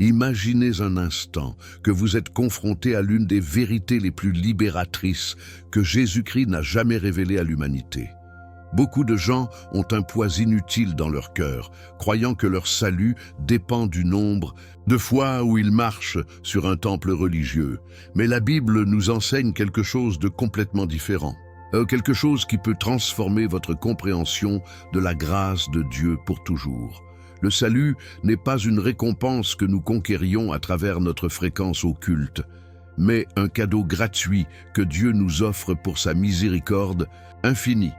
Imaginez un instant que vous êtes confronté à l'une des vérités les plus libératrices que Jésus-Christ n'a jamais révélées à l'humanité. Beaucoup de gens ont un poids inutile dans leur cœur, croyant que leur salut dépend du nombre de fois où ils marchent sur un temple religieux. Mais la Bible nous enseigne quelque chose de complètement différent. Quelque chose qui peut transformer votre compréhension de la grâce de Dieu pour toujours. Le salut n'est pas une récompense que nous conquérions à travers notre fréquence au culte, mais un cadeau gratuit que Dieu nous offre pour sa miséricorde infinie.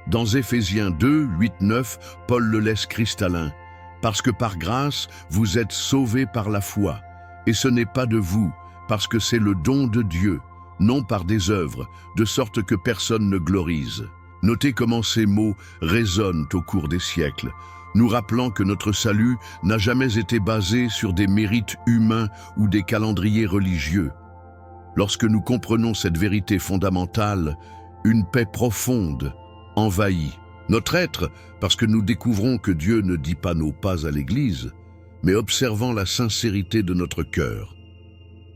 Dans Éphésiens 2, 8, 9, Paul le laisse cristallin. « Parce que par grâce, vous êtes sauvés par la foi. Et ce n'est pas de vous, parce que c'est le don de Dieu, non par des œuvres, de sorte que personne ne glorise. » Notez comment ces mots résonnent au cours des siècles, nous rappelant que notre salut n'a jamais été basé sur des mérites humains ou des calendriers religieux. Lorsque nous comprenons cette vérité fondamentale, une paix profonde envahit notre être, parce que nous découvrons que Dieu ne dit pas nos pas à l'Église, mais observant la sincérité de notre cœur.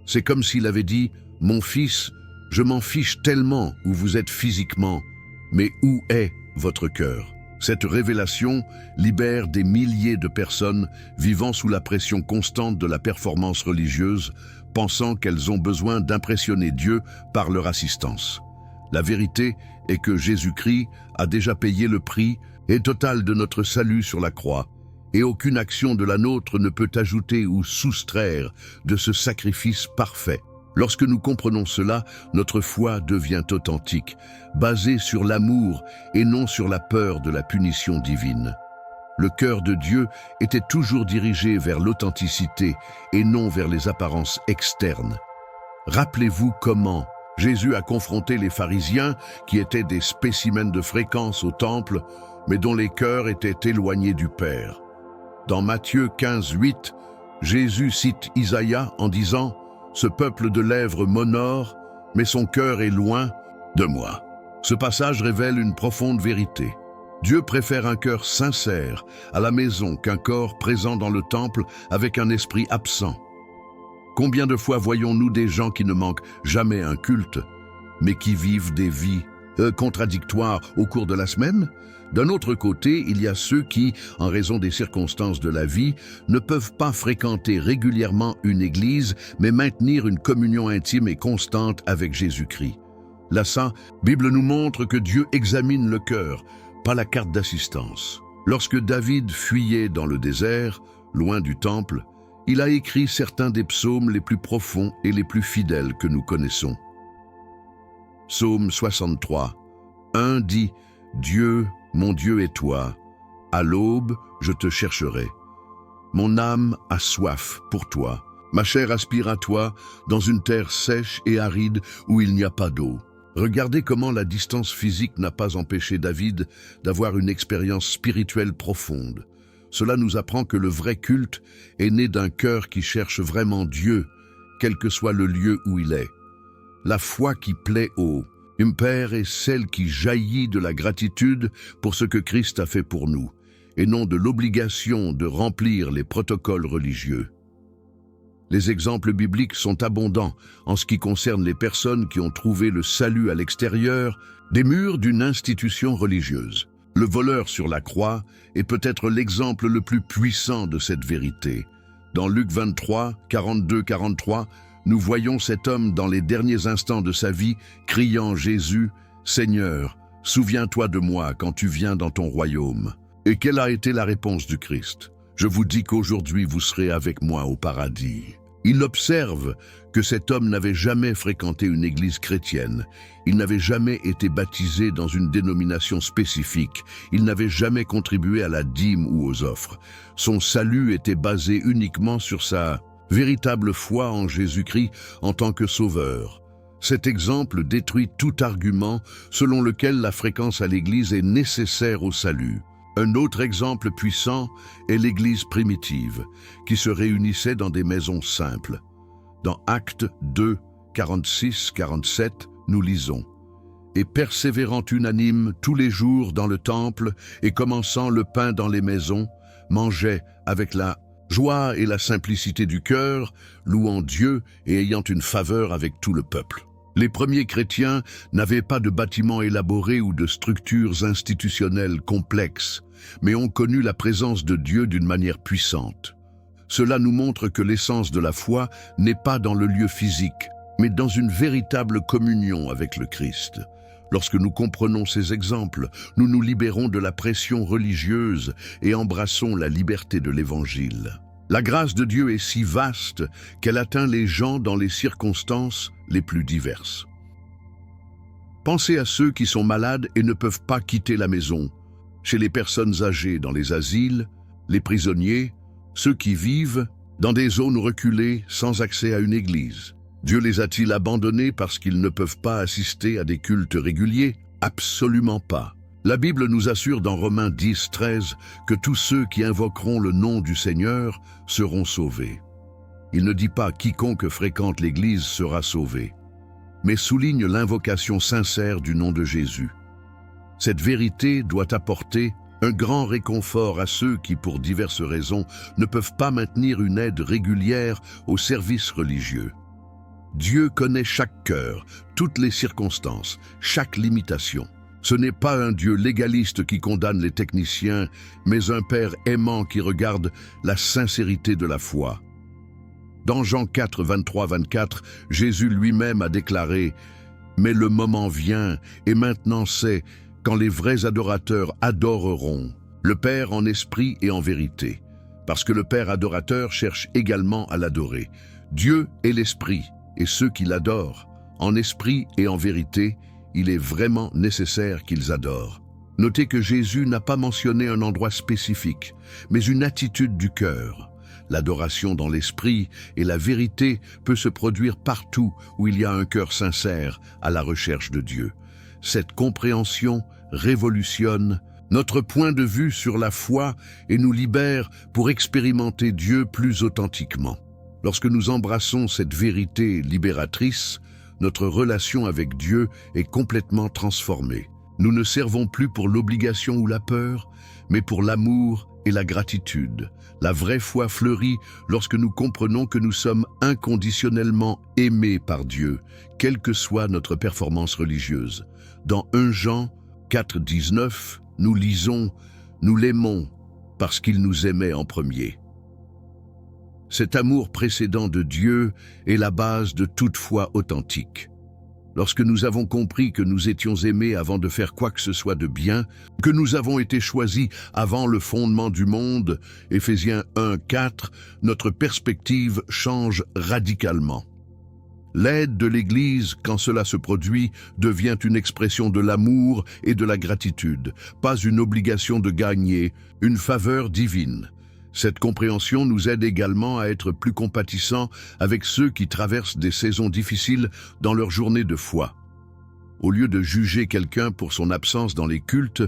C'est comme s'il avait dit « Mon fils, je m'en fiche tellement où vous êtes physiquement, mais où est votre cœur ?» Cette révélation libère des milliers de personnes vivant sous la pression constante de la performance religieuse, pensant qu'elles ont besoin d'impressionner Dieu par leur assistance. La vérité est que Jésus-Christ a déjà payé le prix et total de notre salut sur la croix, et aucune action de la nôtre ne peut ajouter ou soustraire de ce sacrifice parfait. Lorsque nous comprenons cela, notre foi devient authentique, basée sur l'amour et non sur la peur de la punition divine. Le cœur de Dieu était toujours dirigé vers l'authenticité et non vers les apparences externes. Rappelez-vous comment Jésus a confronté les pharisiens qui étaient des spécimens de fréquence au temple, mais dont les cœurs étaient éloignés du Père. Dans Matthieu 15, 8, Jésus cite Isaïe en disant « Ce peuple de lèvres m'honore, mais son cœur est loin de moi. » Ce passage révèle une profonde vérité. Dieu préfère un cœur sincère à la maison qu'un corps présent dans le temple avec un esprit absent. Combien de fois voyons-nous des gens qui ne manquent jamais un culte, mais qui vivent des vies contradictoires au cours de la semaine? D'un autre côté, il y a ceux qui, en raison des circonstances de la vie, ne peuvent pas fréquenter régulièrement une église, mais maintenir une communion intime et constante avec Jésus-Christ. La Sainte Bible nous montre que Dieu examine le cœur, pas la carte d'assistance. Lorsque David fuyait dans le désert, loin du temple, il a écrit certains des psaumes les plus profonds et les plus fidèles que nous connaissons. Psaume 63, 1 dit « Dieu, mon Dieu est toi, à l'aube je te chercherai. Mon âme a soif pour toi, ma chair aspire à toi dans une terre sèche et aride où il n'y a pas d'eau. » Regardez comment la distance physique n'a pas empêché David d'avoir une expérience spirituelle profonde. Cela nous apprend que le vrai culte est né d'un cœur qui cherche vraiment Dieu, quel que soit le lieu où il est. La foi qui plaît au Père est celle qui jaillit de la gratitude pour ce que Christ a fait pour nous, et non de l'obligation de remplir les protocoles religieux. Les exemples bibliques sont abondants en ce qui concerne les personnes qui ont trouvé le salut à l'extérieur des murs d'une institution religieuse. Le voleur sur la croix est peut-être l'exemple le plus puissant de cette vérité. Dans Luc 23, 42-43, nous voyons cet homme dans les derniers instants de sa vie criant Jésus, « Seigneur, souviens-toi de moi quand tu viens dans ton royaume. » Et quelle a été la réponse du Christ? « Je vous dis qu'aujourd'hui vous serez avec moi au paradis. » Il observe que cet homme n'avait jamais fréquenté une église chrétienne. Il n'avait jamais été baptisé dans une dénomination spécifique. Il n'avait jamais contribué à la dîme ou aux offres. Son salut était basé uniquement sur sa véritable foi en Jésus-Christ en tant que sauveur. Cet exemple détruit tout argument selon lequel la fréquence à l'église est nécessaire au salut. Un autre exemple puissant est l'Église primitive, qui se réunissait dans des maisons simples. Dans Actes 2, 46-47, nous lisons « Et persévérant unanime tous les jours dans le temple et commençant le pain dans les maisons, mangeaient avec la Joie et la simplicité du cœur, louant Dieu et ayant une faveur avec tout le peuple. Les premiers chrétiens n'avaient pas de bâtiments élaborés ou de structures institutionnelles complexes, mais ont connu la présence de Dieu d'une manière puissante. Cela nous montre que l'essence de la foi n'est pas dans le lieu physique, mais dans une véritable communion avec le Christ. Lorsque nous comprenons ces exemples, nous nous libérons de la pression religieuse et embrassons la liberté de l'Évangile. La grâce de Dieu est si vaste qu'elle atteint les gens dans les circonstances les plus diverses. Pensez à ceux qui sont malades et ne peuvent pas quitter la maison, chez les personnes âgées dans les asiles, les prisonniers, ceux qui vivent dans des zones reculées sans accès à une église. Dieu les a-t-il abandonnés parce qu'ils ne peuvent pas assister à des cultes réguliers? Absolument pas. La Bible nous assure dans Romains 10, 13 que tous ceux qui invoqueront le nom du Seigneur seront sauvés. Il ne dit pas « quiconque fréquente l'Église sera sauvé », mais souligne l'invocation sincère du nom de Jésus. Cette vérité doit apporter un grand réconfort à ceux qui, pour diverses raisons, ne peuvent pas maintenir une aide régulière aux services religieux. Dieu connaît chaque cœur, toutes les circonstances, chaque limitation. Ce n'est pas un Dieu légaliste qui condamne les techniciens, mais un Père aimant qui regarde la sincérité de la foi. Dans Jean 4, 23-24, Jésus lui-même a déclaré « Mais le moment vient, et maintenant c'est, quand les vrais adorateurs adoreront, le Père en esprit et en vérité, parce que le Père adorateur cherche également à l'adorer. Dieu est l'esprit, et ceux qui l'adorent, en esprit et en vérité, il est vraiment nécessaire qu'ils adorent. » Notez que Jésus n'a pas mentionné un endroit spécifique, mais une attitude du cœur. L'adoration dans l'esprit et la vérité peut se produire partout où il y a un cœur sincère à la recherche de Dieu. Cette compréhension révolutionne notre point de vue sur la foi et nous libère pour expérimenter Dieu plus authentiquement. Lorsque nous embrassons cette vérité libératrice, notre relation avec Dieu est complètement transformée. Nous ne servons plus pour l'obligation ou la peur, mais pour l'amour et la gratitude. La vraie foi fleurit lorsque nous comprenons que nous sommes inconditionnellement aimés par Dieu, quelle que soit notre performance religieuse. Dans 1 Jean 4, 19, nous lisons « Nous l'aimons parce qu'il nous aimait en premier ». Cet amour précédent de Dieu est la base de toute foi authentique. Lorsque nous avons compris que nous étions aimés avant de faire quoi que ce soit de bien, que nous avons été choisis avant le fondement du monde, Éphésiens 1, 4, notre perspective change radicalement. L'aide de l'Église, quand cela se produit, devient une expression de l'amour et de la gratitude, pas une obligation de gagner, une faveur divine. Cette compréhension nous aide également à être plus compatissants avec ceux qui traversent des saisons difficiles dans leur journée de foi. Au lieu de juger quelqu'un pour son absence dans les cultes,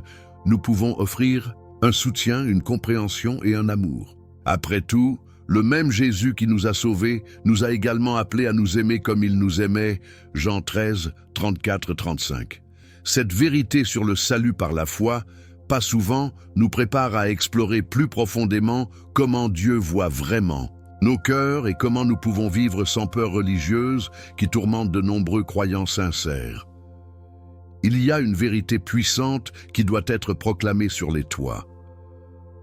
nous pouvons offrir un soutien, une compréhension et un amour. Après tout, le même Jésus qui nous a sauvés nous a également appelés à nous aimer comme il nous aimait, Jean 13, 34-35. Cette vérité sur le salut par la foi, pas souvent, nous prépare à explorer plus profondément comment Dieu voit vraiment nos cœurs et comment nous pouvons vivre sans peur religieuse qui tourmente de nombreux croyants sincères. Il y a une vérité puissante qui doit être proclamée sur les toits.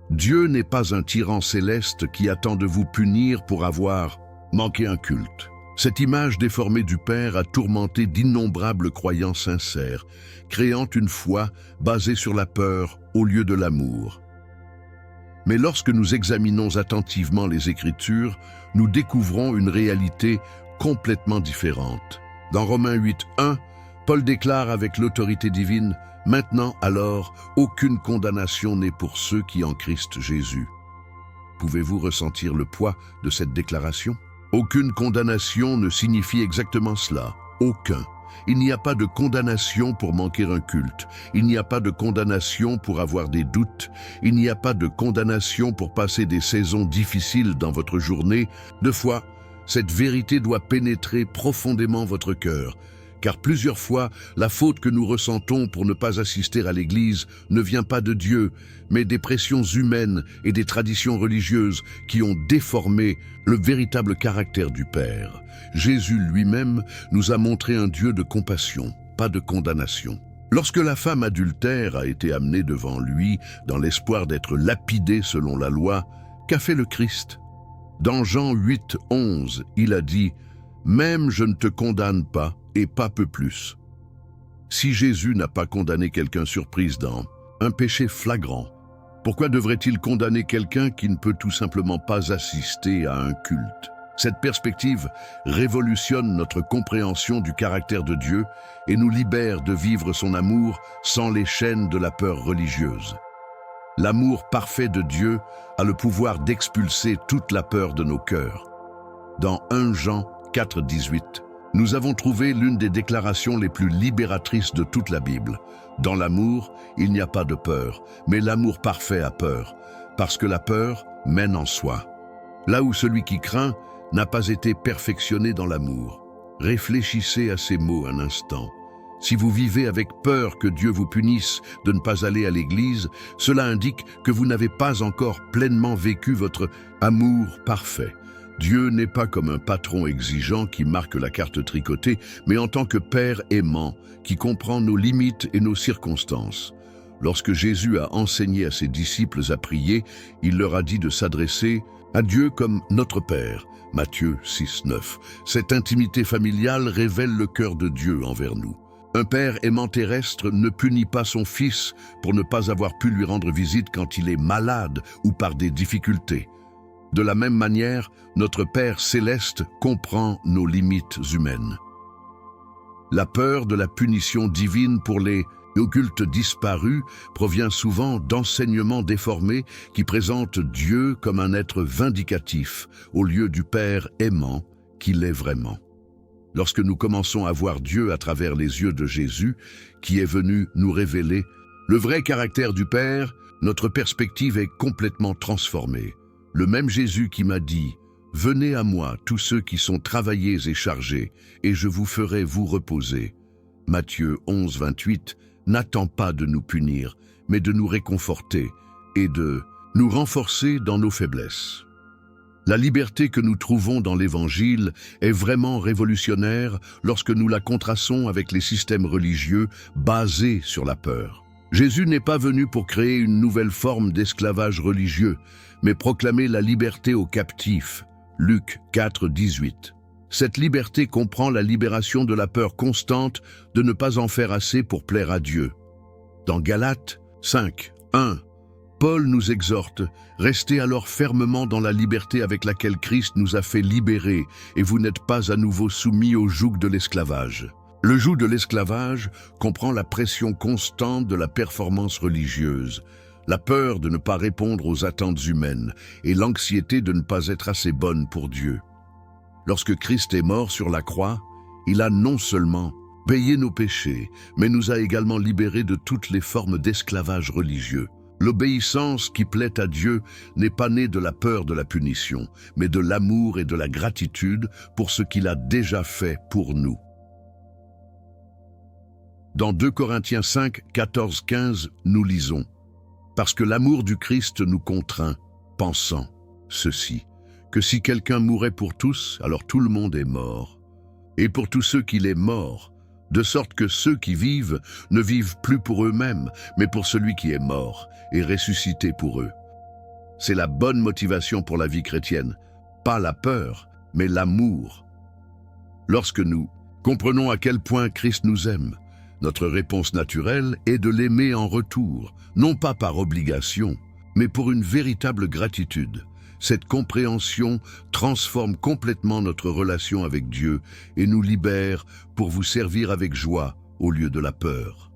Dieu n'est pas un tyran céleste qui attend de vous punir pour avoir manqué un culte. Cette image déformée du Père a tourmenté d'innombrables croyants sincères, créant une foi basée sur la peur au lieu de l'amour. Mais lorsque nous examinons attentivement les Écritures, nous découvrons une réalité complètement différente. Dans Romains 8, 1, Paul déclare avec l'autorité divine « Maintenant alors, aucune condamnation n'est pour ceux qui en Christ Jésus ». Pouvez-vous ressentir le poids de cette déclaration? Aucune condamnation ne signifie exactement cela. Aucun. Il n'y a pas de condamnation pour manquer un culte. Il n'y a pas de condamnation pour avoir des doutes. Il n'y a pas de condamnation pour passer des saisons difficiles dans votre journée. De foi, cette vérité doit pénétrer profondément votre cœur, car plusieurs fois, la faute que nous ressentons pour ne pas assister à l'Église ne vient pas de Dieu, mais des pressions humaines et des traditions religieuses qui ont déformé le véritable caractère du Père. Jésus lui-même nous a montré un Dieu de compassion, pas de condamnation. Lorsque la femme adultère a été amenée devant lui dans l'espoir d'être lapidée selon la loi, qu'a fait le Christ? Dans Jean 8, 11, il a dit « Même je ne te condamne pas, et pas peu plus ». Si Jésus n'a pas condamné quelqu'un surprise dans un péché flagrant, pourquoi devrait-il condamner quelqu'un qui ne peut tout simplement pas assister à un culte? Cette perspective révolutionne notre compréhension du caractère de Dieu et nous libère de vivre son amour sans les chaînes de la peur religieuse. L'amour parfait de Dieu a le pouvoir d'expulser toute la peur de nos cœurs. Dans 1 Jean 4, 18, nous avons trouvé l'une des déclarations les plus libératrices de toute la Bible. Dans l'amour, il n'y a pas de peur, mais l'amour parfait a peur, parce que la peur mène en soi. Là où celui qui craint n'a pas été perfectionné dans l'amour. Réfléchissez à ces mots un instant. Si vous vivez avec peur que Dieu vous punisse de ne pas aller à l'église, cela indique que vous n'avez pas encore pleinement vécu votre amour parfait. Dieu n'est pas comme un patron exigeant qui marque la carte tricotée, mais en tant que Père aimant, qui comprend nos limites et nos circonstances. Lorsque Jésus a enseigné à ses disciples à prier, il leur a dit de s'adresser à Dieu comme notre Père. Matthieu 6, 9. Cette intimité familiale révèle le cœur de Dieu envers nous. Un père aimant terrestre ne punit pas son fils pour ne pas avoir pu lui rendre visite quand il est malade ou par des difficultés. De la même manière, notre Père céleste comprend nos limites humaines. La peur de la punition divine pour les occultes disparus provient souvent d'enseignements déformés qui présentent Dieu comme un être vindicatif au lieu du Père aimant qu'il est vraiment. Lorsque nous commençons à voir Dieu à travers les yeux de Jésus, qui est venu nous révéler le vrai caractère du Père, notre perspective est complètement transformée. Le même Jésus qui m'a dit « Venez à moi, tous ceux qui sont travaillés et chargés, et je vous ferai vous reposer ». Matthieu 11, 28 n'attend pas de nous punir, mais de nous réconforter et de nous renforcer dans nos faiblesses. La liberté que nous trouvons dans l'Évangile est vraiment révolutionnaire lorsque nous la contrastons avec les systèmes religieux basés sur la peur. Jésus n'est pas venu pour créer une nouvelle forme d'esclavage religieux, mais proclamer la liberté aux captifs. Luc 4, 18. Cette liberté comprend la libération de la peur constante de ne pas en faire assez pour plaire à Dieu. Dans Galates 5, 1, Paul nous exhorte « Restez alors fermement dans la liberté avec laquelle Christ nous a fait libérer, et vous n'êtes pas à nouveau soumis au joug de l'esclavage. » Le joug de l'esclavage comprend la pression constante de la performance religieuse, la peur de ne pas répondre aux attentes humaines et l'anxiété de ne pas être assez bonne pour Dieu. Lorsque Christ est mort sur la croix, il a non seulement payé nos péchés, mais nous a également libérés de toutes les formes d'esclavage religieux. L'obéissance qui plaît à Dieu n'est pas née de la peur de la punition, mais de l'amour et de la gratitude pour ce qu'il a déjà fait pour nous. Dans 2 Corinthiens 5, 14, 15, nous lisons « Parce que l'amour du Christ nous contraint, pensant ceci, que si quelqu'un mourait pour tous, alors tout le monde est mort. Et pour tous ceux qu'il est mort, de sorte que ceux qui vivent ne vivent plus pour eux-mêmes, mais pour celui qui est mort et ressuscité pour eux. » C'est la bonne motivation pour la vie chrétienne, pas la peur, mais l'amour. Lorsque nous comprenons à quel point Christ nous aime, notre réponse naturelle est de l'aimer en retour, non pas par obligation, mais pour une véritable gratitude. Cette compréhension transforme complètement notre relation avec Dieu et nous libère pour vous servir avec joie au lieu de la peur.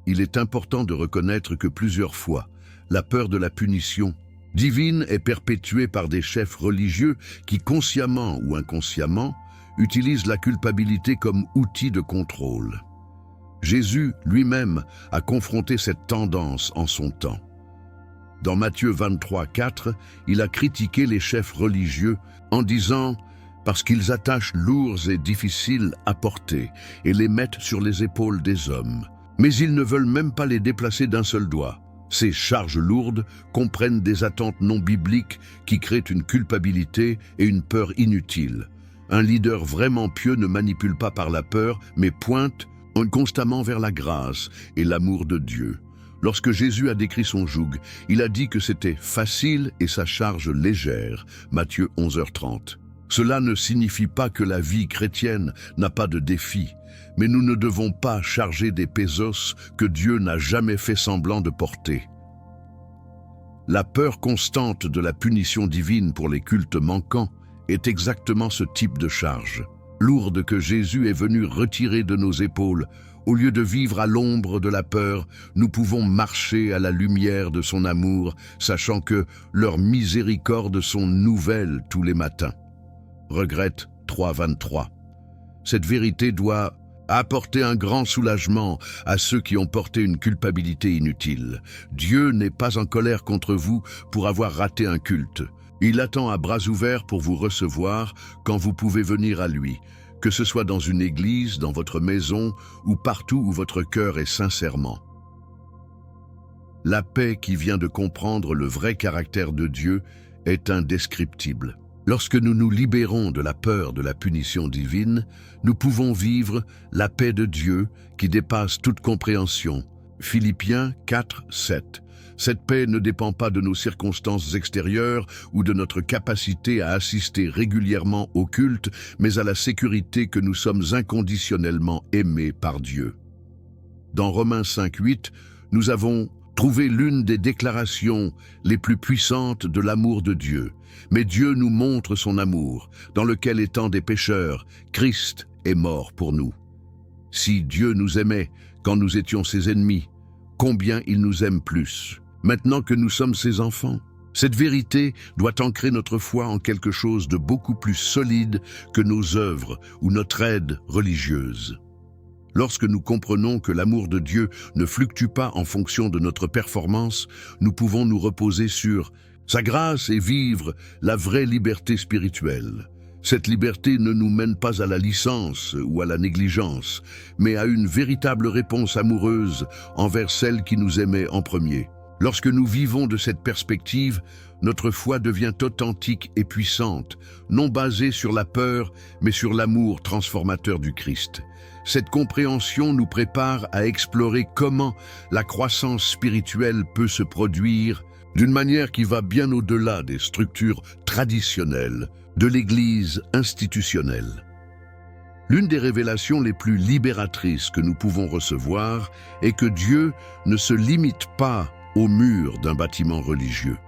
Il est important de reconnaître que plusieurs fois, la peur de la punition divine est perpétuée par des chefs religieux qui, consciemment ou inconsciemment, utilisent la culpabilité comme outil de contrôle. Jésus lui-même a confronté cette tendance en son temps. Dans Matthieu 23, 4, il a critiqué les chefs religieux en disant « parce qu'ils attachent lourds et difficiles à porter et les mettent sur les épaules des hommes. Mais ils ne veulent même pas les déplacer d'un seul doigt. Ces charges lourdes comprennent des attentes non bibliques qui créent une culpabilité et une peur inutile. Un leader vraiment pieux ne manipule pas par la peur, mais pointe constamment vers la grâce et l'amour de Dieu. Lorsque Jésus a décrit son joug, il a dit que c'était facile et sa charge légère. Matthieu 11h30. Cela ne signifie pas que la vie chrétienne n'a pas de défis, mais nous ne devons pas charger des pesos que Dieu n'a jamais fait semblant de porter. La peur constante de la punition divine pour les cultes manquants est exactement ce type de charge lourde que Jésus est venu retirer de nos épaules. Au lieu de vivre à l'ombre de la peur, nous pouvons marcher à la lumière de son amour, sachant que leurs miséricordes sont nouvelles tous les matins. Regrette 3:23. Cette vérité doit apporter un grand soulagement à ceux qui ont porté une culpabilité inutile. Dieu n'est pas en colère contre vous pour avoir raté un culte. Il attend à bras ouverts pour vous recevoir quand vous pouvez venir à lui, que ce soit dans une église, dans votre maison ou partout où votre cœur est sincèrement. La paix qui vient de comprendre le vrai caractère de Dieu est indescriptible. Lorsque nous nous libérons de la peur de la punition divine, nous pouvons vivre la paix de Dieu qui dépasse toute compréhension. Philippiens 4:7. Cette paix ne dépend pas de nos circonstances extérieures ou de notre capacité à assister régulièrement au culte, mais à la sécurité que nous sommes inconditionnellement aimés par Dieu. Dans Romains 5:8, nous avons trouvé l'une des déclarations les plus puissantes de l'amour de Dieu. Mais Dieu nous montre son amour, dans lequel, étant des pécheurs, Christ est mort pour nous. Si Dieu nous aimait quand nous étions ses ennemis, combien il nous aime plus, maintenant que nous sommes ses enfants. Cette vérité doit ancrer notre foi en quelque chose de beaucoup plus solide que nos œuvres ou notre aide religieuse. Lorsque nous comprenons que l'amour de Dieu ne fluctue pas en fonction de notre performance, nous pouvons nous reposer sur sa grâce et vivre la vraie liberté spirituelle. Cette liberté ne nous mène pas à la licence ou à la négligence, mais à une véritable réponse amoureuse envers celle qui nous aimait en premier. Lorsque nous vivons de cette perspective, notre foi devient authentique et puissante, non basée sur la peur, mais sur l'amour transformateur du Christ. Cette compréhension nous prépare à explorer comment la croissance spirituelle peut se produire d'une manière qui va bien au-delà des structures traditionnelles de l'Église institutionnelle. L'une des révélations les plus libératrices que nous pouvons recevoir est que Dieu ne se limite pas aux murs d'un bâtiment religieux.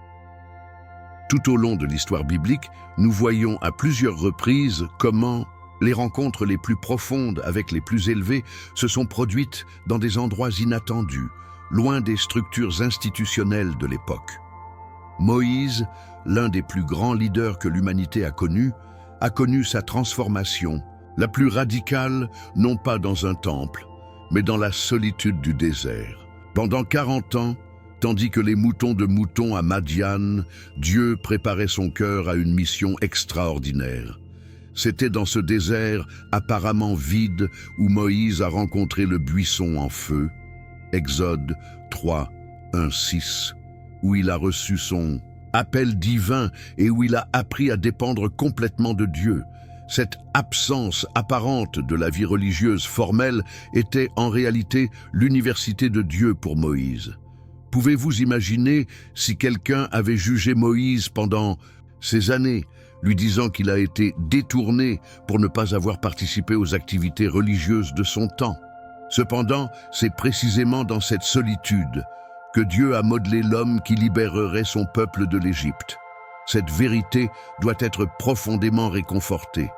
Tout au long de l'histoire biblique, nous voyons à plusieurs reprises comment les rencontres les plus profondes avec les plus élevés se sont produites dans des endroits inattendus, loin des structures institutionnelles de l'époque. Moïse, l'un des plus grands leaders que l'humanité a connu sa transformation, la plus radicale, non pas dans un temple, mais dans la solitude du désert. Pendant 40 ans, tandis que les moutons de moutons à Madian, Dieu préparait son cœur à une mission extraordinaire. C'était dans ce désert apparemment vide où Moïse a rencontré le buisson en feu, Exode 3:1-6, où il a reçu son appel divin et où il a appris à dépendre complètement de Dieu. Cette absence apparente de la vie religieuse formelle était en réalité l'université de Dieu pour Moïse. Pouvez-vous imaginer si quelqu'un avait jugé Moïse pendant ces années, lui disant qu'il a été détourné pour ne pas avoir participé aux activités religieuses de son temps? Cependant, c'est précisément dans cette solitude que Dieu a modelé l'homme qui libérerait son peuple de l'Égypte. Cette vérité doit être profondément réconfortée.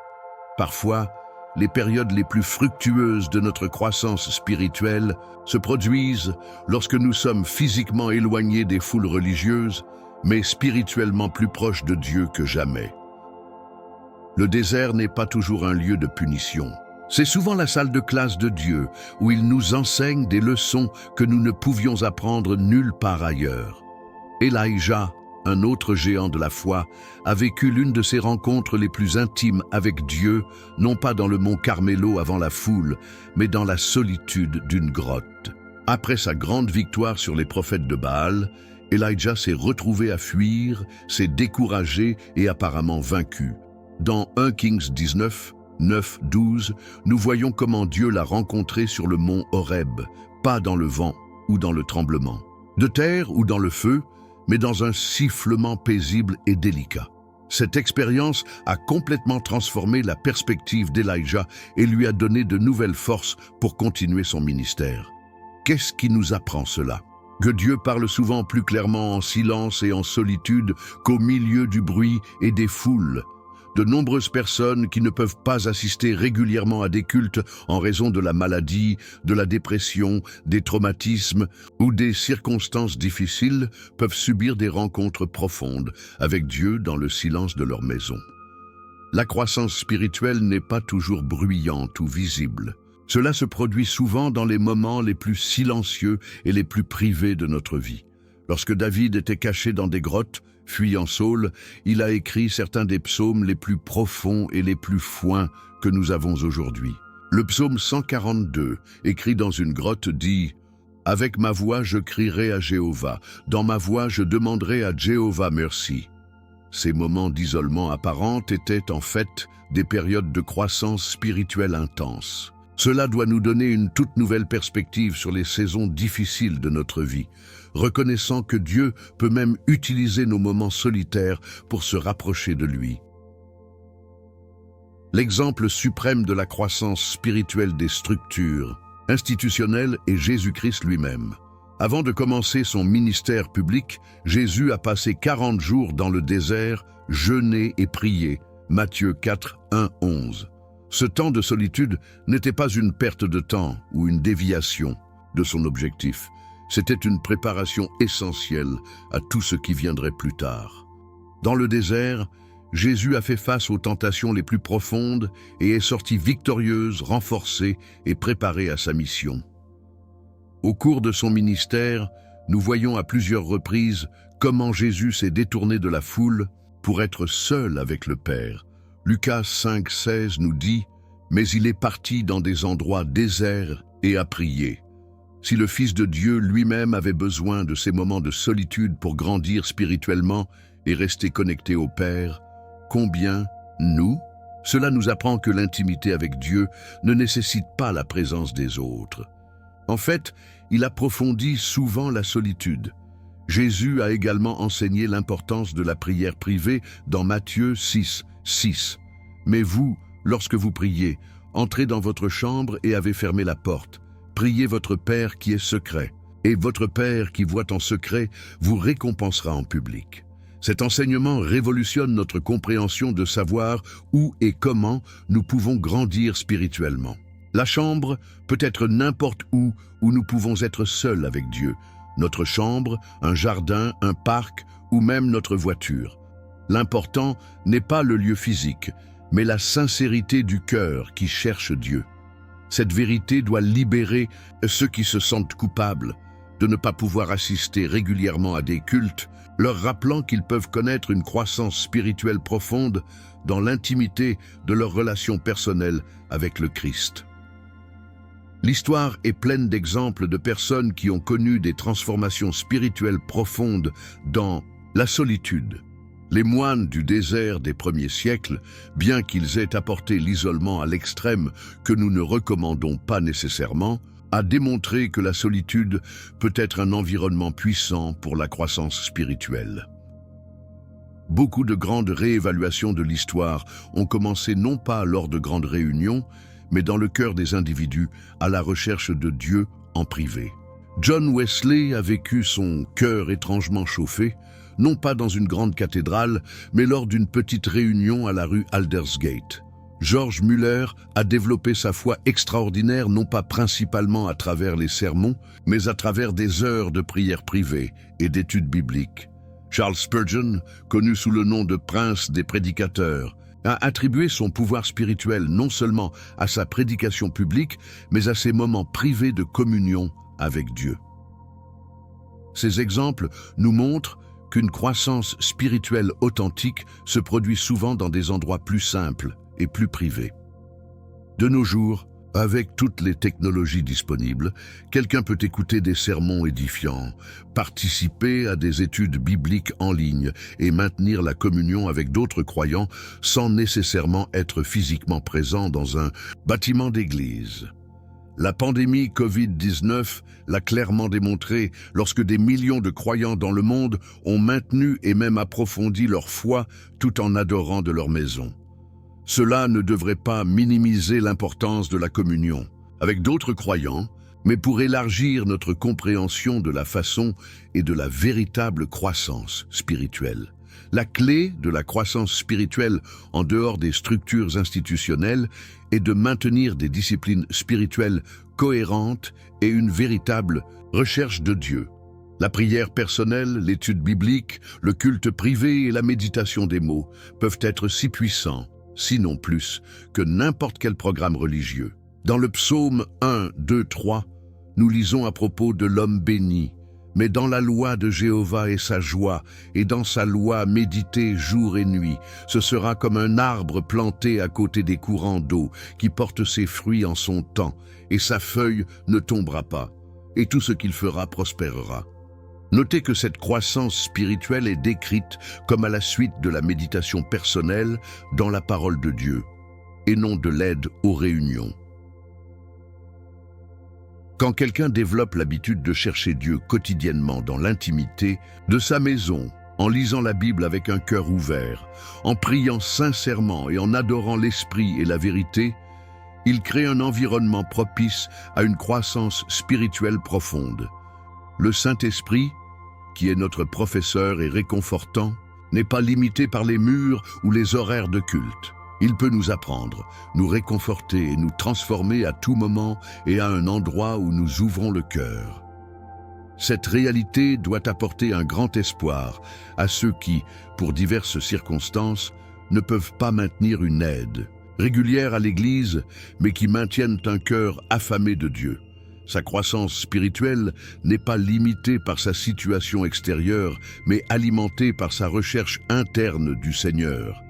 Parfois, les périodes les plus fructueuses de notre croissance spirituelle se produisent lorsque nous sommes physiquement éloignés des foules religieuses, mais spirituellement plus proches de Dieu que jamais. Le désert n'est pas toujours un lieu de punition. C'est souvent la salle de classe de Dieu, où il nous enseigne des leçons que nous ne pouvions apprendre nulle part ailleurs. Elijah un autre géant de la foi, a vécu l'une de ses rencontres les plus intimes avec Dieu, non pas dans le mont Carmelo avant la foule, mais dans la solitude d'une grotte. Après sa grande victoire sur les prophètes de Baal, Elijah s'est retrouvé à fuir, s'est découragé et apparemment vaincu. Dans 1 Kings 19, 9, 12, nous voyons comment Dieu l'a rencontré sur le mont Horeb, pas dans le vent ou dans le tremblement, de terre ou dans le feu, mais dans un sifflement paisible et délicat. Cette expérience a complètement transformé la perspective d'Elijah et lui a donné de nouvelles forces pour continuer son ministère. Qu'est-ce qui nous apprend cela? Que Dieu parle souvent plus clairement en silence et en solitude qu'au milieu du bruit et des foules. De nombreuses personnes qui ne peuvent pas assister régulièrement à des cultes en raison de la maladie, de la dépression, des traumatismes ou des circonstances difficiles peuvent subir des rencontres profondes avec Dieu dans le silence de leur maison. La croissance spirituelle n'est pas toujours bruyante ou visible. Cela se produit souvent dans les moments les plus silencieux et les plus privés de notre vie. Lorsque David était caché dans des grottes, fuyant Saül, il a écrit certains des psaumes les plus profonds et les plus foins que nous avons aujourd'hui. Le psaume 142, écrit dans une grotte, dit « Avec ma voix je crierai à Jéhovah, dans ma voix je demanderai à Jéhovah merci ». Ces moments d'isolement apparent étaient en fait des périodes de croissance spirituelle intense. Cela doit nous donner une toute nouvelle perspective sur les saisons difficiles de notre vie, reconnaissant que Dieu peut même utiliser nos moments solitaires pour se rapprocher de lui. L'exemple suprême de la croissance spirituelle des structures institutionnelles est Jésus-Christ lui-même. Avant de commencer son ministère public, Jésus a passé 40 jours dans le désert, jeûné et prié. Matthieu 4, 1, 11. Ce temps de solitude n'était pas une perte de temps ou une déviation de son objectif. C'était une préparation essentielle à tout ce qui viendrait plus tard. Dans le désert, Jésus a fait face aux tentations les plus profondes et est sorti victorieuse, renforcée et préparée à sa mission. Au cours de son ministère, nous voyons à plusieurs reprises comment Jésus s'est détourné de la foule pour être seul avec le Père. Lucas 5, 16 nous dit « Mais il est parti dans des endroits déserts et a prié ». Si le Fils de Dieu lui-même avait besoin de ces moments de solitude pour grandir spirituellement et rester connecté au Père, combien nous? Cela nous apprend que l'intimité avec Dieu ne nécessite pas la présence des autres. En fait, il approfondit souvent la solitude. Jésus a également enseigné l'importance de la prière privée dans Matthieu 6, 6. Mais vous, lorsque vous priez, entrez dans votre chambre et avez fermé la porte. Priez votre Père qui est secret, et votre Père qui voit en secret vous récompensera en public. Cet enseignement révolutionne notre compréhension de savoir où et comment nous pouvons grandir spirituellement. La chambre peut être n'importe où nous pouvons être seuls avec Dieu. Notre chambre, un jardin, un parc ou même notre voiture. L'important n'est pas le lieu physique, mais la sincérité du cœur qui cherche Dieu. Cette vérité doit libérer ceux qui se sentent coupables de ne pas pouvoir assister régulièrement à des cultes, leur rappelant qu'ils peuvent connaître une croissance spirituelle profonde dans l'intimité de leur relation personnelle avec le Christ. L'histoire est pleine d'exemples de personnes qui ont connu des transformations spirituelles profondes dans la solitude. Les moines du désert des premiers siècles, bien qu'ils aient apporté l'isolement à l'extrême que nous ne recommandons pas nécessairement, a démontré que la solitude peut être un environnement puissant pour la croissance spirituelle. Beaucoup de grandes réévaluations de l'histoire ont commencé non pas lors de grandes réunions, mais dans le cœur des individus à la recherche de Dieu en privé. John Wesley a vécu son cœur étrangement chauffé, non pas dans une grande cathédrale, mais lors d'une petite réunion à la rue Aldersgate. George Muller a développé sa foi extraordinaire non pas principalement à travers les sermons, mais à travers des heures de prière privée et d'études bibliques. Charles Spurgeon, connu sous le nom de prince des prédicateurs, a attribué son pouvoir spirituel non seulement à sa prédication publique, mais à ses moments privés de communion avec Dieu. Ces exemples nous montrent qu'une croissance spirituelle authentique se produit souvent dans des endroits plus simples et plus privés. De nos jours, avec toutes les technologies disponibles, quelqu'un peut écouter des sermons édifiants, participer à des études bibliques en ligne et maintenir la communion avec d'autres croyants sans nécessairement être physiquement présent dans un bâtiment d'église. La pandémie Covid-19 l'a clairement démontré lorsque des millions de croyants dans le monde ont maintenu et même approfondi leur foi tout en adorant de leur maison. Cela ne devrait pas minimiser l'importance de la communion avec d'autres croyants, mais pour élargir notre compréhension de la façon et de la véritable croissance spirituelle. La clé de la croissance spirituelle en dehors des structures institutionnelles est de maintenir des disciplines spirituelles cohérentes et une véritable recherche de Dieu. La prière personnelle, l'étude biblique, le culte privé et la méditation des mots peuvent être si puissants, sinon plus, que n'importe quel programme religieux. Dans le psaume 1, 2, 3, nous lisons à propos de l'homme béni. Mais dans la loi de Jéhovah est sa joie, et dans sa loi méditer jour et nuit. Ce sera comme un arbre planté à côté des courants d'eau, qui porte ses fruits en son temps, et sa feuille ne tombera pas, et tout ce qu'il fera prospérera. Notez que cette croissance spirituelle est décrite comme à la suite de la méditation personnelle dans la parole de Dieu, et non de l'aide aux réunions. Quand quelqu'un développe l'habitude de chercher Dieu quotidiennement dans l'intimité de sa maison, en lisant la Bible avec un cœur ouvert, en priant sincèrement et en adorant l'Esprit et la vérité, il crée un environnement propice à une croissance spirituelle profonde. Le Saint-Esprit, qui est notre professeur et réconfortant, n'est pas limité par les murs ou les horaires de culte. Il peut nous apprendre, nous réconforter et nous transformer à tout moment et à un endroit où nous ouvrons le cœur. Cette réalité doit apporter un grand espoir à ceux qui, pour diverses circonstances, ne peuvent pas maintenir une aide régulière à l'Église, mais qui maintiennent un cœur affamé de Dieu. Sa croissance spirituelle n'est pas limitée par sa situation extérieure, mais alimentée par sa recherche interne du Seigneur.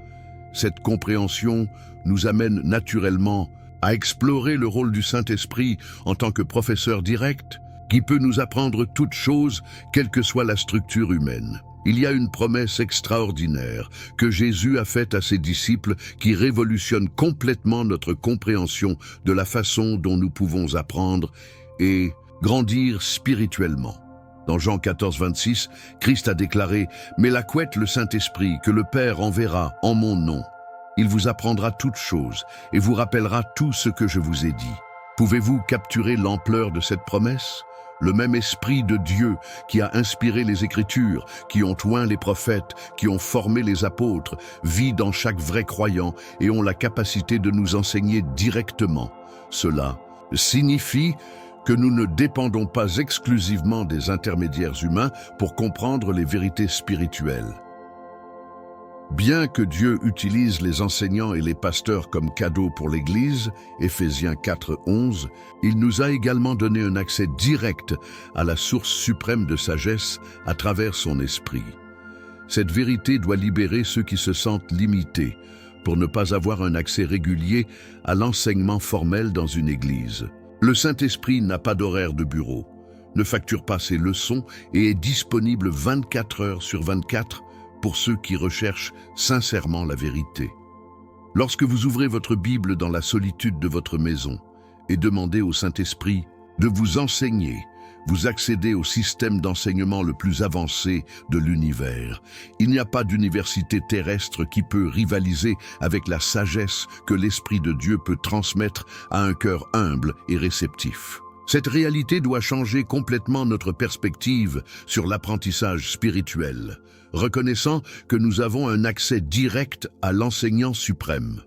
Cette compréhension nous amène naturellement à explorer le rôle du Saint-Esprit en tant que professeur direct, qui peut nous apprendre toutes choses, quelle que soit la structure humaine. Il y a une promesse extraordinaire que Jésus a faite à ses disciples qui révolutionne complètement notre compréhension de la façon dont nous pouvons apprendre et grandir spirituellement. Dans Jean 14, 26, Christ a déclaré « Mais la couette, le Saint-Esprit, que le Père enverra en mon nom. Il vous apprendra toutes choses et vous rappellera tout ce que je vous ai dit. » Pouvez-vous capturer l'ampleur de cette promesse ? Le même Esprit de Dieu qui a inspiré les Écritures, qui ont oint les prophètes, qui ont formé les apôtres, vit dans chaque vrai croyant et ont la capacité de nous enseigner directement. Cela signifie que nous ne dépendons pas exclusivement des intermédiaires humains pour comprendre les vérités spirituelles. Bien que Dieu utilise les enseignants et les pasteurs comme cadeaux pour l'Église, Éphésiens 4, 11, il nous a également donné un accès direct à la source suprême de sagesse à travers son esprit. Cette vérité doit libérer ceux qui se sentent limités pour ne pas avoir un accès régulier à l'enseignement formel dans une Église. Le Saint-Esprit n'a pas d'horaire de bureau, ne facture pas ses leçons et est disponible 24 heures sur 24 pour ceux qui recherchent sincèrement la vérité. Lorsque vous ouvrez votre Bible dans la solitude de votre maison et demandez au Saint-Esprit de vous enseigner, vous accédez au système d'enseignement le plus avancé de l'univers. Il n'y a pas d'université terrestre qui peut rivaliser avec la sagesse que l'Esprit de Dieu peut transmettre à un cœur humble et réceptif. Cette réalité doit changer complètement notre perspective sur l'apprentissage spirituel, reconnaissant que nous avons un accès direct à l'enseignant suprême.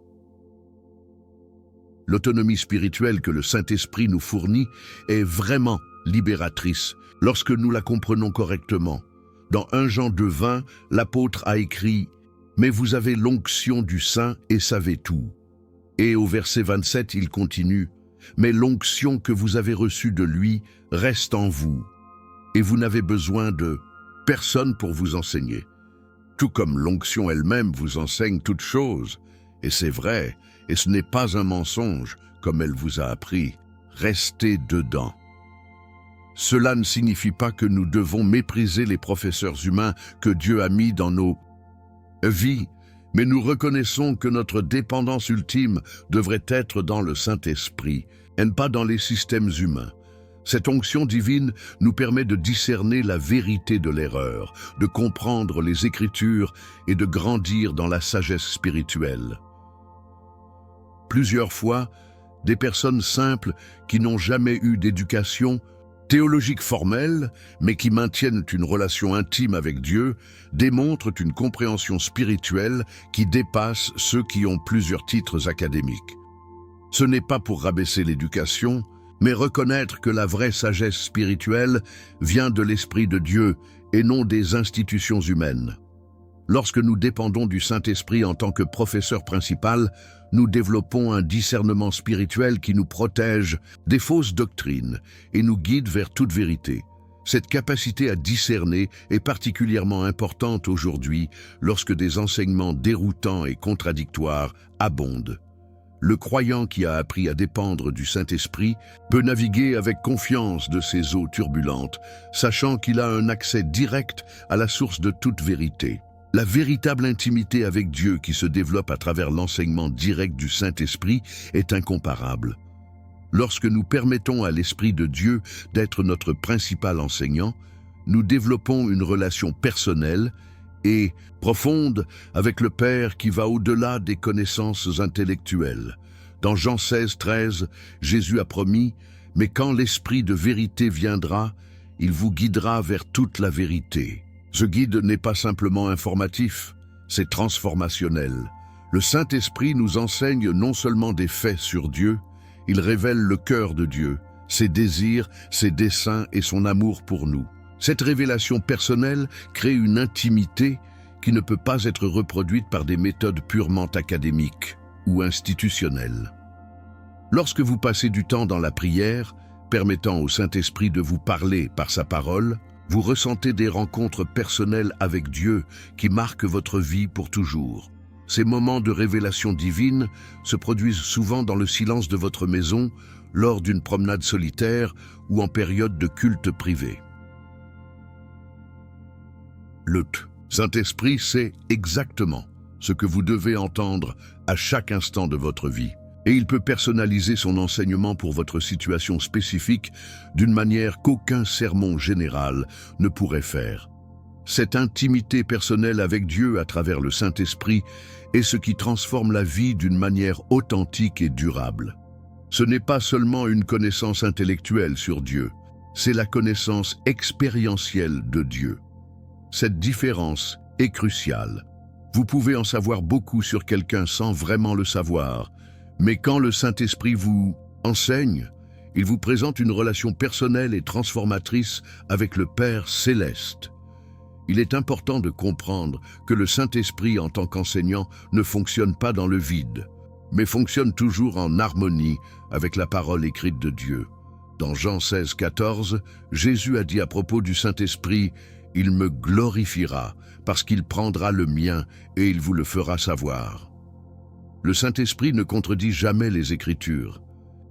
L'autonomie spirituelle que le Saint-Esprit nous fournit est vraiment libératrice lorsque nous la comprenons correctement. Dans 1 Jean 2,20, l'apôtre a écrit « Mais vous avez l'onction du Saint et savez tout ». Et au verset 27, il continue « Mais l'onction que vous avez reçue de lui reste en vous, et vous n'avez besoin de personne pour vous enseigner. Tout comme l'onction elle-même vous enseigne toutes choses. Et c'est vrai, et ce n'est pas un mensonge, comme elle vous a appris. Restez dedans. Cela ne signifie pas que nous devons mépriser les professeurs humains que Dieu a mis dans nos vies, mais nous reconnaissons que notre dépendance ultime devrait être dans le Saint-Esprit, et pas dans les systèmes humains. Cette onction divine nous permet de discerner la vérité de l'erreur, de comprendre les Écritures et de grandir dans la sagesse spirituelle. Plusieurs fois, des personnes simples qui n'ont jamais eu d'éducation théologique formelle, mais qui maintiennent une relation intime avec Dieu, démontrent une compréhension spirituelle qui dépasse ceux qui ont plusieurs titres académiques. Ce n'est pas pour rabaisser l'éducation, mais reconnaître que la vraie sagesse spirituelle vient de l'Esprit de Dieu et non des institutions humaines. Lorsque nous dépendons du Saint-Esprit en tant que professeur principal, nous développons un discernement spirituel qui nous protège des fausses doctrines et nous guide vers toute vérité. Cette capacité à discerner est particulièrement importante aujourd'hui lorsque des enseignements déroutants et contradictoires abondent. Le croyant qui a appris à dépendre du Saint-Esprit peut naviguer avec confiance de ces eaux turbulentes, sachant qu'il a un accès direct à la source de toute vérité. La véritable intimité avec Dieu qui se développe à travers l'enseignement direct du Saint-Esprit est incomparable. Lorsque nous permettons à l'Esprit de Dieu d'être notre principal enseignant, nous développons une relation personnelle et profonde avec le Père qui va au-delà des connaissances intellectuelles. Dans Jean 16, 13, Jésus a promis « Mais quand l'Esprit de vérité viendra, il vous guidera vers toute la vérité. » Ce guide n'est pas simplement informatif, c'est transformationnel. Le Saint-Esprit nous enseigne non seulement des faits sur Dieu, il révèle le cœur de Dieu, ses désirs, ses desseins et son amour pour nous. Cette révélation personnelle crée une intimité qui ne peut pas être reproduite par des méthodes purement académiques ou institutionnelles. Lorsque vous passez du temps dans la prière, permettant au Saint-Esprit de vous parler par sa parole, vous ressentez des rencontres personnelles avec Dieu qui marquent votre vie pour toujours. Ces moments de révélation divine se produisent souvent dans le silence de votre maison, lors d'une promenade solitaire ou en période de culte privé. Le Saint-Esprit sait exactement ce que vous devez entendre à chaque instant de votre vie. Et il peut personnaliser son enseignement pour votre situation spécifique d'une manière qu'aucun sermon général ne pourrait faire. Cette intimité personnelle avec Dieu à travers le Saint-Esprit est ce qui transforme la vie d'une manière authentique et durable. Ce n'est pas seulement une connaissance intellectuelle sur Dieu, c'est la connaissance expérientielle de Dieu. Cette différence est cruciale. Vous pouvez en savoir beaucoup sur quelqu'un sans vraiment le savoir, mais quand le Saint-Esprit vous enseigne, il vous présente une relation personnelle et transformatrice avec le Père céleste. Il est important de comprendre que le Saint-Esprit en tant qu'enseignant ne fonctionne pas dans le vide, mais fonctionne toujours en harmonie avec la parole écrite de Dieu. Dans Jean 16, 14, Jésus a dit à propos du Saint-Esprit « Il me glorifiera, parce qu'il prendra le mien et il vous le fera savoir. » Le Saint-Esprit ne contredit jamais les Écritures.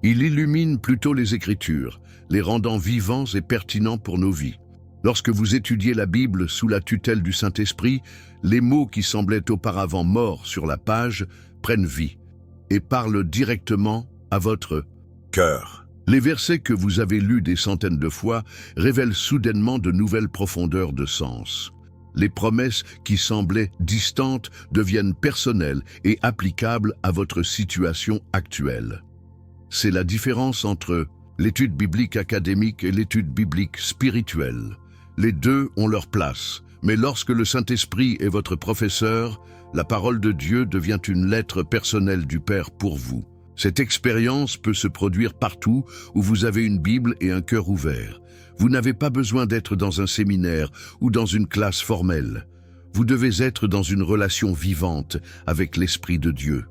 Il illumine plutôt les Écritures, les rendant vivants et pertinents pour nos vies. Lorsque vous étudiez la Bible sous la tutelle du Saint-Esprit, les mots qui semblaient auparavant morts sur la page prennent vie et parlent directement à votre cœur. Les versets que vous avez lus des centaines de fois révèlent soudainement de nouvelles profondeurs de sens. Les promesses qui semblaient distantes deviennent personnelles et applicables à votre situation actuelle. C'est la différence entre l'étude biblique académique et l'étude biblique spirituelle. Les deux ont leur place, mais lorsque le Saint-Esprit est votre professeur, la parole de Dieu devient une lettre personnelle du Père pour vous. Cette expérience peut se produire partout où vous avez une Bible et un cœur ouvert. Vous n'avez pas besoin d'être dans un séminaire ou dans une classe formelle. Vous devez être dans une relation vivante avec l'Esprit de Dieu.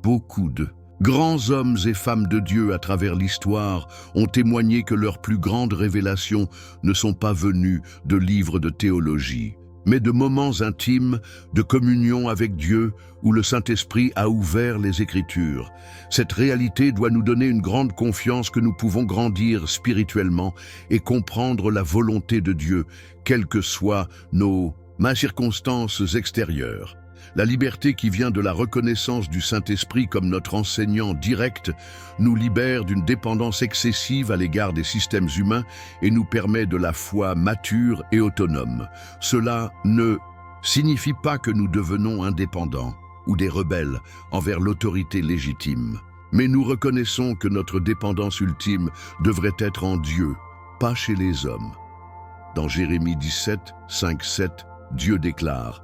Beaucoup de Grands hommes et femmes de Dieu à travers l'histoire ont témoigné que leurs plus grandes révélations ne sont pas venues de livres de théologie, mais de moments intimes, de communion avec Dieu, où le Saint-Esprit a ouvert les Écritures. Cette réalité doit nous donner une grande confiance que nous pouvons grandir spirituellement et comprendre la volonté de Dieu, quelles que soient nos circonstances extérieures. La liberté qui vient de la reconnaissance du Saint-Esprit comme notre enseignant direct nous libère d'une dépendance excessive à l'égard des systèmes humains et nous permet de la foi mature et autonome. Cela ne signifie pas que nous devenons indépendants ou des rebelles envers l'autorité légitime, mais nous reconnaissons que notre dépendance ultime devrait être en Dieu, pas chez les hommes. Dans Jérémie 17, 5, 7, Dieu déclare: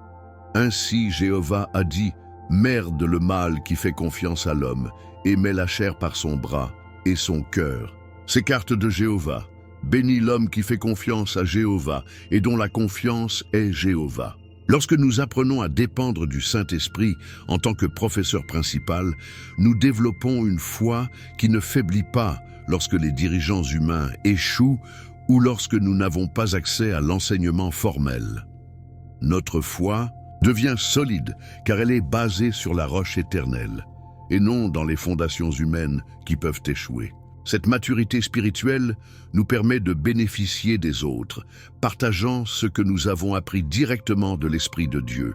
Ainsi Jéhovah a dit, merde le mal qui fait confiance à l'homme, et met la chair par son bras et son cœur. S'écarte de Jéhovah. Bénis l'homme qui fait confiance à Jéhovah et dont la confiance est Jéhovah. Lorsque nous apprenons à dépendre du Saint-Esprit en tant que professeur principal, nous développons une foi qui ne faiblit pas lorsque les dirigeants humains échouent ou lorsque nous n'avons pas accès à l'enseignement formel. Notre foi devient solide car elle est basée sur la roche éternelle et non dans les fondations humaines qui peuvent échouer. Cette maturité spirituelle nous permet de bénéficier des autres, partageant ce que nous avons appris directement de l'Esprit de Dieu.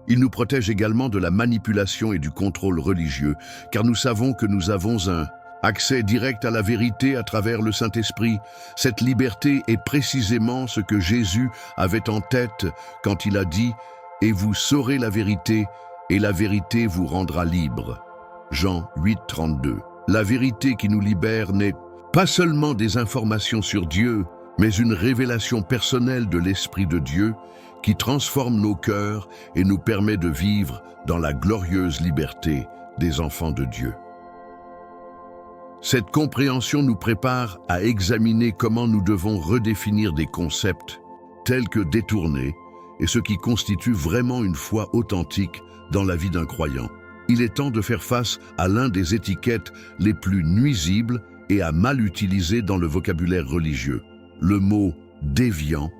Il nous protège également de la manipulation et du contrôle religieux, car nous savons que nous avons un accès direct à la vérité à travers le Saint-Esprit. Cette liberté est précisément ce que Jésus avait en tête quand il a dit « Et vous saurez la vérité, et la vérité vous rendra libre ». Jean 8, 32. La vérité qui nous libère n'est pas seulement des informations sur Dieu, mais une révélation personnelle de l'Esprit de Dieu qui transforme nos cœurs et nous permet de vivre dans la glorieuse liberté des enfants de Dieu. Cette compréhension nous prépare à examiner comment nous devons redéfinir des concepts tels que détournés et ce qui constitue vraiment une foi authentique dans la vie d'un croyant. Il est temps de faire face à l'un des étiquettes les plus nuisibles et à mal utiliser dans le vocabulaire religieux, le mot « déviant ».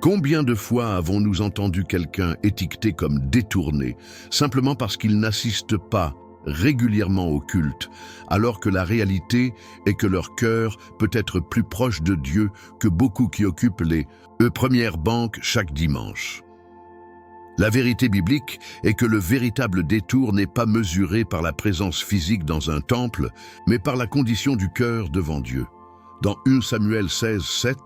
Combien de fois avons-nous entendu quelqu'un étiqueté comme détourné, simplement parce qu'il n'assiste pas régulièrement au culte, alors que la réalité est que leur cœur peut être plus proche de Dieu que beaucoup qui occupent les premières banques chaque dimanche. La vérité biblique est que le véritable détour n'est pas mesuré par la présence physique dans un temple, mais par la condition du cœur devant Dieu. Dans 1 Samuel 16, 7,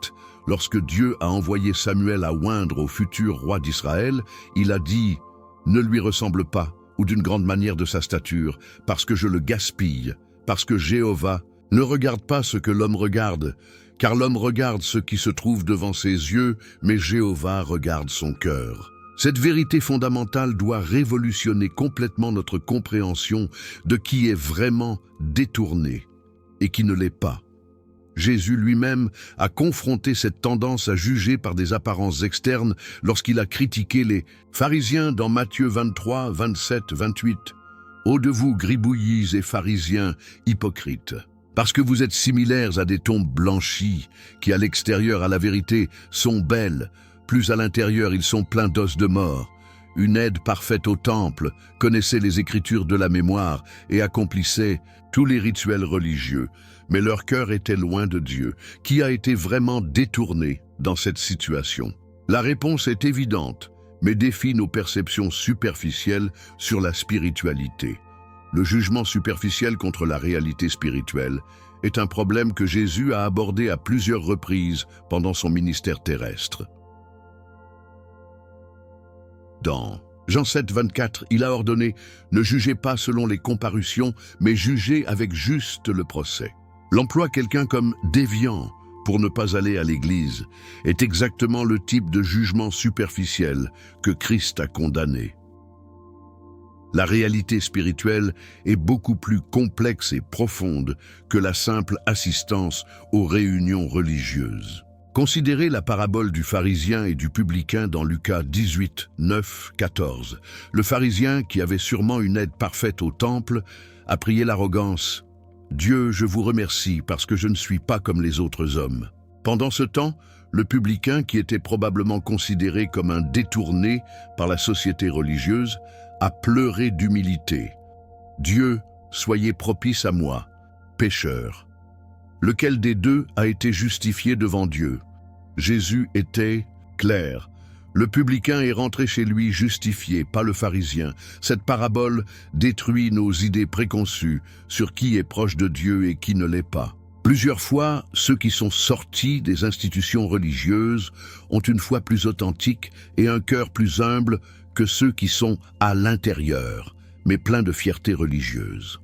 lorsque Dieu a envoyé Samuel à oindre au futur roi d'Israël, il a dit « Ne lui ressemble pas, ou d'une grande manière de sa stature, parce que je le gaspille, parce que Jéhovah ne regarde pas ce que l'homme regarde, car l'homme regarde ce qui se trouve devant ses yeux, mais Jéhovah regarde son cœur. » Cette vérité fondamentale doit révolutionner complètement notre compréhension de qui est vraiment détourné et qui ne l'est pas. Jésus lui-même a confronté cette tendance à juger par des apparences externes lorsqu'il a critiqué les pharisiens dans Matthieu 23, 27, 28. « Ô de vous, gribouillis et pharisiens, hypocrites, parce que vous êtes similaires à des tombes blanchies, qui à l'extérieur, à la vérité, sont belles, plus à l'intérieur, ils sont pleins d'os de mort. Une aide parfaite au temple, connaissait les Écritures de la mémoire et accomplissait tous les rituels religieux. Mais leur cœur était loin de Dieu. Qui a été vraiment détourné dans cette situation? La réponse est évidente, mais défie nos perceptions superficielles sur la spiritualité. Le jugement superficiel contre la réalité spirituelle est un problème que Jésus a abordé à plusieurs reprises pendant son ministère terrestre. Dans Jean 7, 24, il a ordonné « Ne jugez pas selon les comparutions, mais jugez avec juste le procès ». L'emploi quelqu'un comme déviant pour ne pas aller à l'église est exactement le type de jugement superficiel que Christ a condamné. La réalité spirituelle est beaucoup plus complexe et profonde que la simple assistance aux réunions religieuses. Considérez la parabole du pharisien et du publicain dans Lucas 18, 9, 14. Le pharisien, qui avait sûrement une aide parfaite au temple, a prié l'arrogance. Dieu, je vous remercie parce que je ne suis pas comme les autres hommes. Pendant ce temps, le publicain, qui était probablement considéré comme un détourné par la société religieuse, a pleuré d'humilité. Dieu, soyez propice à moi, pécheur. Lequel des deux a été justifié devant Dieu? Jésus était clair. Le publicain est rentré chez lui justifié, pas le pharisien. Cette parabole détruit nos idées préconçues sur qui est proche de Dieu et qui ne l'est pas. Plusieurs fois, ceux qui sont sortis des institutions religieuses ont une foi plus authentique et un cœur plus humble que ceux qui sont à l'intérieur, mais pleins de fierté religieuse.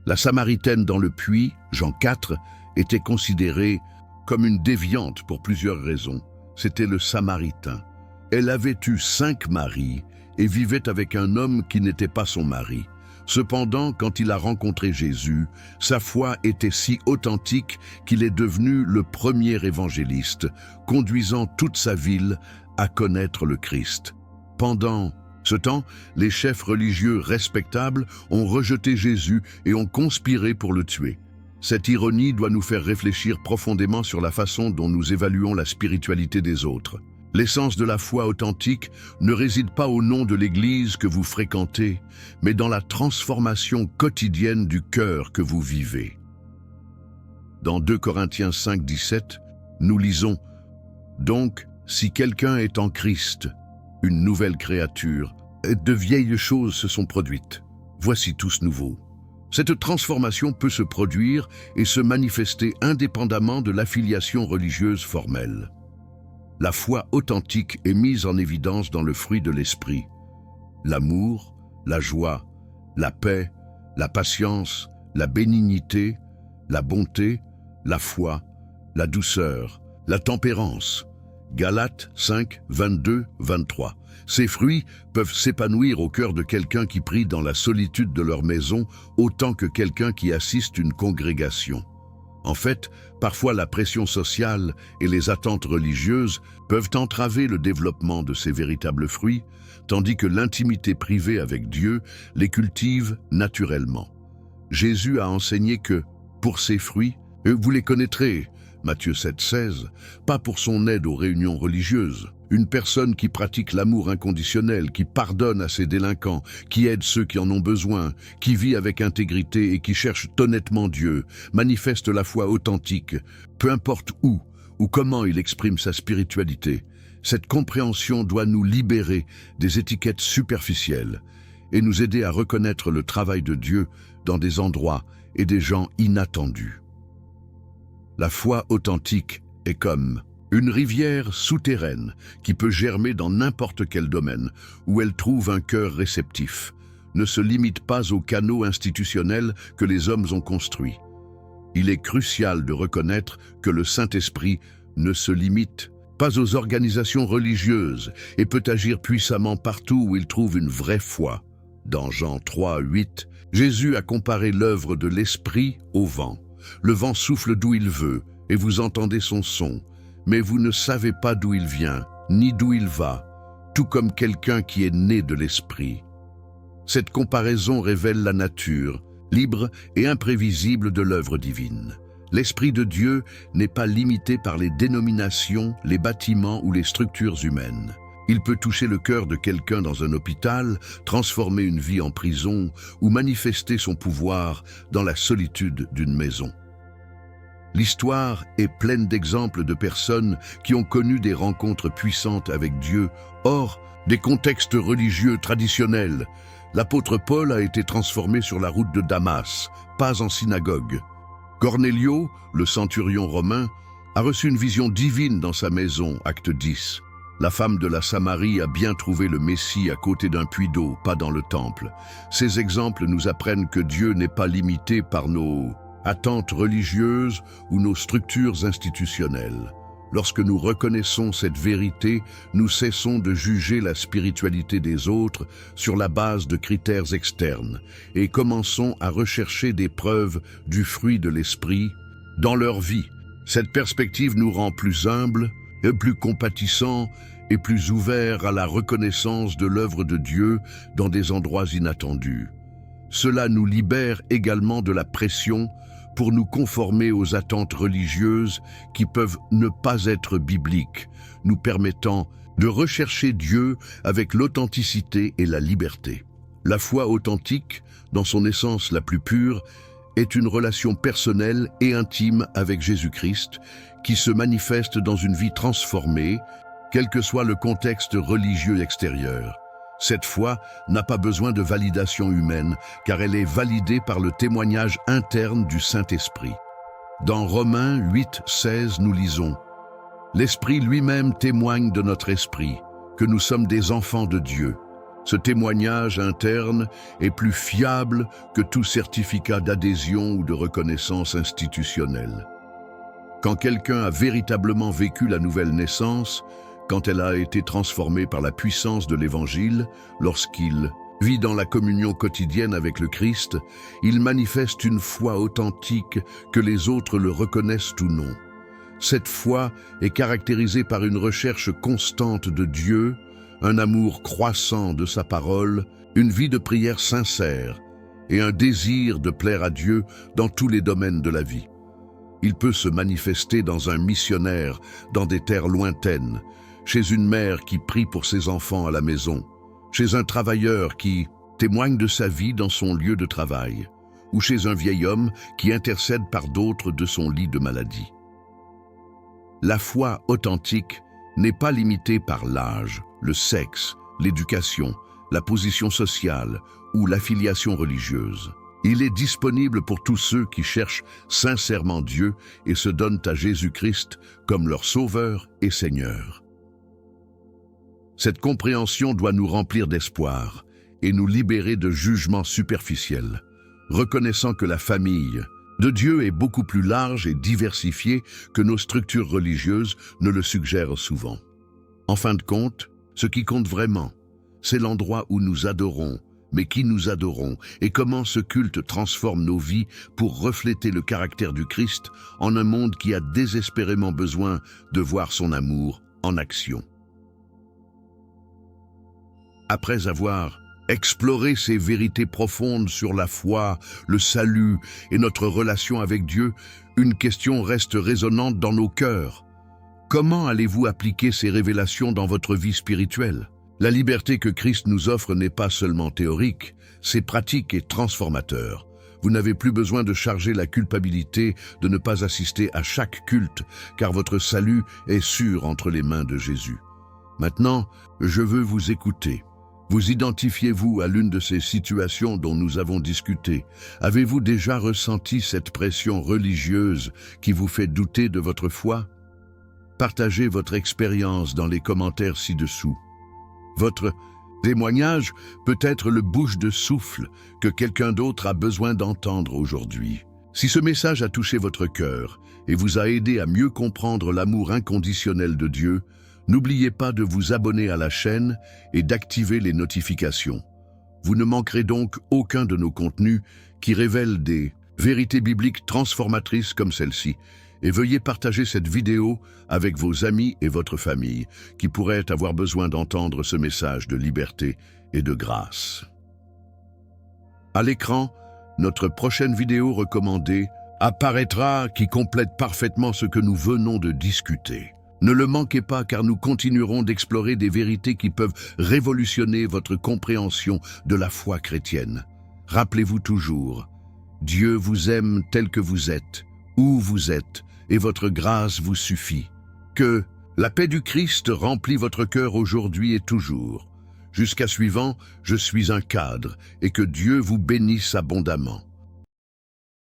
La Samaritaine dans le puits, Jean 4, était considérée comme une déviante pour plusieurs raisons. C'était le Samaritain. Elle avait eu 5 maris et vivait avec un homme qui n'était pas son mari. Cependant, quand il a rencontré Jésus, sa foi était si authentique qu'il est devenu le premier évangéliste, conduisant toute sa ville à connaître le Christ. Pendant ce temps, les chefs religieux respectables ont rejeté Jésus et ont conspiré pour le tuer. Cette ironie doit nous faire réfléchir profondément sur la façon dont nous évaluons la spiritualité des autres. L'essence de la foi authentique ne réside pas au nom de l'Église que vous fréquentez, mais dans la transformation quotidienne du cœur que vous vivez. Dans 2 Corinthiens 5, 17, nous lisons « Donc, si quelqu'un est en Christ, une nouvelle créature, de vieilles choses se sont produites. Voici tous nouveaux. » Cette transformation peut se produire et se manifester indépendamment de l'affiliation religieuse formelle. La foi authentique est mise en évidence dans le fruit de l'esprit. L'amour, la joie, la paix, la patience, la bénignité, la bonté, la foi, la douceur, la tempérance. Galates 5, 22, 23. Ces fruits peuvent s'épanouir au cœur de quelqu'un qui prie dans la solitude de leur maison autant que quelqu'un qui assiste une congrégation. En fait, parfois la pression sociale et les attentes religieuses peuvent entraver le développement de ces véritables fruits, tandis que l'intimité privée avec Dieu les cultive naturellement. Jésus a enseigné que, pour ces fruits, vous les connaîtrez, Matthieu 7, 16, pas pour son aide aux réunions religieuses. Une personne qui pratique l'amour inconditionnel, qui pardonne à ses délinquants, qui aide ceux qui en ont besoin, qui vit avec intégrité et qui cherche honnêtement Dieu, manifeste la foi authentique, peu importe où ou comment il exprime sa spiritualité. Cette compréhension doit nous libérer des étiquettes superficielles et nous aider à reconnaître le travail de Dieu dans des endroits et des gens inattendus. La foi authentique est comme une rivière souterraine qui peut germer dans n'importe quel domaine où elle trouve un cœur réceptif, ne se limite pas aux canaux institutionnels que les hommes ont construits. Il est crucial de reconnaître que le Saint-Esprit ne se limite pas aux organisations religieuses et peut agir puissamment partout où il trouve une vraie foi. Dans Jean 3, 8, Jésus a comparé l'œuvre de l'Esprit au vent. Le vent souffle d'où il veut, et vous entendez son son, mais vous ne savez pas d'où il vient, ni d'où il va, tout comme quelqu'un qui est né de l'Esprit. Cette comparaison révèle la nature, libre et imprévisible de l'œuvre divine. L'Esprit de Dieu n'est pas limité par les dénominations, les bâtiments ou les structures humaines. Il peut toucher le cœur de quelqu'un dans un hôpital, transformer une vie en prison ou manifester son pouvoir dans la solitude d'une maison. L'histoire est pleine d'exemples de personnes qui ont connu des rencontres puissantes avec Dieu hors des contextes religieux traditionnels. L'apôtre Paul a été transformé sur la route de Damas, pas en synagogue. Cornélio, le centurion romain, a reçu une vision divine dans sa maison, acte 10. La femme de la Samarie a bien trouvé le Messie à côté d'un puits d'eau, pas dans le temple. Ces exemples nous apprennent que Dieu n'est pas limité par nos attentes religieuses ou nos structures institutionnelles. Lorsque nous reconnaissons cette vérité, nous cessons de juger la spiritualité des autres sur la base de critères externes et commençons à rechercher des preuves du fruit de l'esprit dans leur vie. Cette perspective nous rend plus humbles, plus compatissants et plus ouverts à la reconnaissance de l'œuvre de Dieu dans des endroits inattendus. Cela nous libère également de la pression pour nous conformer aux attentes religieuses qui peuvent ne pas être bibliques, nous permettant de rechercher Dieu avec l'authenticité et la liberté. La foi authentique, dans son essence la plus pure, est une relation personnelle et intime avec Jésus-Christ qui se manifeste dans une vie transformée, quel que soit le contexte religieux extérieur. Cette foi n'a pas besoin de validation humaine, car elle est validée par le témoignage interne du Saint-Esprit. Dans Romains 8:16, nous lisons « L'Esprit lui-même témoigne de notre esprit, que nous sommes des enfants de Dieu. Ce témoignage interne est plus fiable que tout certificat d'adhésion ou de reconnaissance institutionnelle. » Quand quelqu'un a véritablement vécu la nouvelle naissance, quand elle a été transformée par la puissance de l'Évangile, lorsqu'il vit dans la communion quotidienne avec le Christ, il manifeste une foi authentique que les autres le reconnaissent ou non. Cette foi est caractérisée par une recherche constante de Dieu, un amour croissant de sa parole, une vie de prière sincère et un désir de plaire à Dieu dans tous les domaines de la vie. Il peut se manifester dans un missionnaire dans des terres lointaines, chez une mère qui prie pour ses enfants à la maison, chez un travailleur qui témoigne de sa vie dans son lieu de travail, ou chez un vieil homme qui intercède par d'autres de son lit de maladie. La foi authentique n'est pas limitée par l'âge, le sexe, l'éducation, la position sociale ou l'affiliation religieuse. Il est disponible pour tous ceux qui cherchent sincèrement Dieu et se donnent à Jésus-Christ comme leur Sauveur et Seigneur. Cette compréhension doit nous remplir d'espoir et nous libérer de jugements superficiels, reconnaissant que la famille de Dieu est beaucoup plus large et diversifiée que nos structures religieuses ne le suggèrent souvent. En fin de compte, ce qui compte vraiment, c'est l'endroit où nous adorons, mais qui nous adorons, et comment ce culte transforme nos vies pour refléter le caractère du Christ en un monde qui a désespérément besoin de voir son amour en action. Après avoir exploré ces vérités profondes sur la foi, le salut et notre relation avec Dieu, une question reste résonnante dans nos cœurs. Comment allez-vous appliquer ces révélations dans votre vie spirituelle? La liberté que Christ nous offre n'est pas seulement théorique, c'est pratique et transformateur. Vous n'avez plus besoin de charger la culpabilité de ne pas assister à chaque culte, car votre salut est sûr entre les mains de Jésus. Maintenant, je veux vous écouter. Vous identifiez-vous à l'une de ces situations dont nous avons discuté? Avez-vous déjà ressenti cette pression religieuse qui vous fait douter de votre foi? Partagez votre expérience dans les commentaires ci-dessous. Votre témoignage peut être le bouche de souffle que quelqu'un d'autre a besoin d'entendre aujourd'hui. Si ce message a touché votre cœur et vous a aidé à mieux comprendre l'amour inconditionnel de Dieu, n'oubliez pas de vous abonner à la chaîne et d'activer les notifications. Vous ne manquerez donc aucun de nos contenus qui révèlent des vérités bibliques transformatrices comme celle-ci. Et veuillez partager cette vidéo avec vos amis et votre famille qui pourraient avoir besoin d'entendre ce message de liberté et de grâce. À l'écran, notre prochaine vidéo recommandée apparaîtra qui complète parfaitement ce que nous venons de discuter. Ne le manquez pas car nous continuerons d'explorer des vérités qui peuvent révolutionner votre compréhension de la foi chrétienne. Rappelez-vous toujours, Dieu vous aime tel que vous êtes, où vous êtes, et votre grâce vous suffit. Que la paix du Christ remplit votre cœur aujourd'hui et toujours. Jusqu'à suivant, je suis un cadre, et que Dieu vous bénisse abondamment.